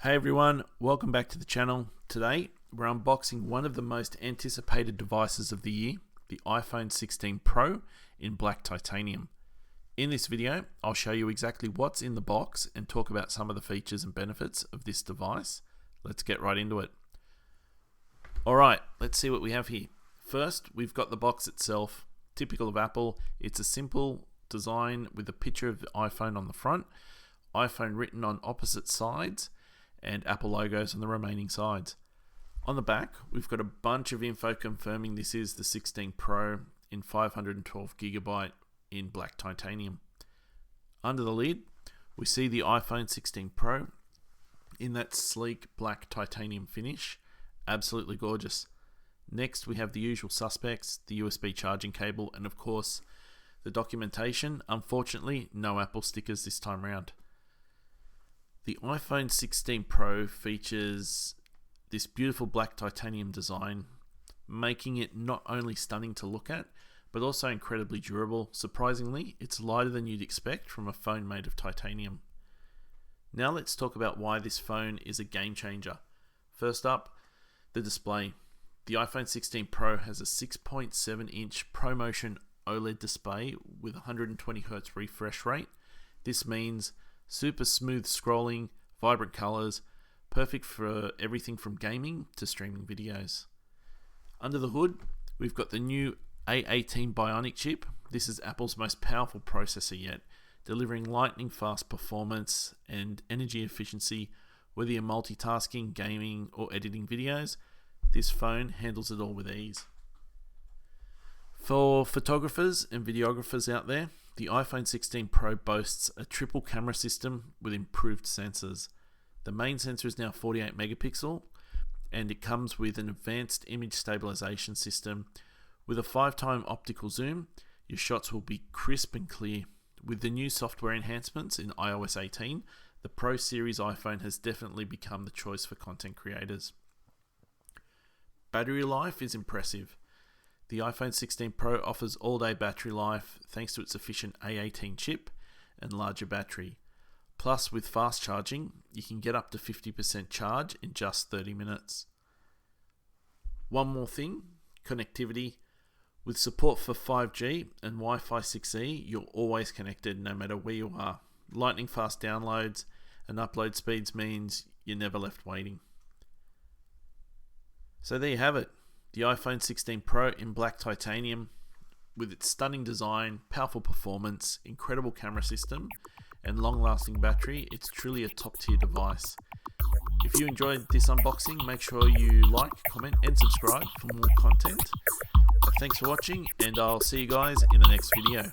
Hey everyone, welcome back to the channel. Today we're unboxing one of the most anticipated devices of the year, the iPhone 16 Pro in black titanium. In this video, I'll show you exactly what's in the box and talk about some of the features and benefits of this device. Let's get right into it. Alright, let's see what we have here. First, we've got the box itself. Typical of Apple, it's a simple design with a picture of the iPhone on the front, iPhone written on opposite sides, and Apple logos on the remaining sides. On the back, we've got a bunch of info confirming this is the 16 Pro in 512GB in black titanium. Under the lid, we see the iPhone 16 Pro in that sleek black titanium finish. Absolutely gorgeous. Next, we have the usual suspects, the USB charging cable, and of course, the documentation. Unfortunately, no Apple stickers this time around. The iPhone 16 Pro features this beautiful black titanium design, making it not only stunning to look at, but also incredibly durable. Surprisingly, it's lighter than you'd expect from a phone made of titanium. Now let's talk about why this phone is a game changer. First up, the display. The iPhone 16 Pro has a 6.7-inch ProMotion OLED display with 120Hz refresh rate. This means super smooth scrolling, vibrant colors, perfect for everything from gaming to streaming videos. Under the hood, we've got the new A18 Bionic chip. This is Apple's most powerful processor yet, delivering lightning fast performance and energy efficiency. Whether you're multitasking, gaming, or editing videos, this phone handles it all with ease. For photographers and videographers out there, the iPhone 16 Pro boasts a triple camera system with improved sensors. The main sensor is now 48 megapixel, and it comes with an advanced image stabilization system. With a 5-time optical zoom, your shots will be crisp and clear. With the new software enhancements in iOS 18, the Pro Series iPhone has definitely become the choice for content creators. Battery life is impressive. The iPhone 16 Pro offers all-day battery life thanks to its efficient A18 chip and larger battery. Plus, with fast charging, you can get up to 50% charge in just 30 minutes. One more thing, connectivity. With support for 5G and Wi-Fi 6E, you're always connected no matter where you are. Lightning fast downloads and upload speeds means you're never left waiting. So there you have it. The iPhone 16 Pro in black titanium with its stunning design, powerful performance, incredible camera system, and long-lasting battery. It's truly a top-tier device. If you enjoyed this unboxing, make sure you like, comment, and subscribe for more content. Thanks for watching, and I'll see you guys in the next video.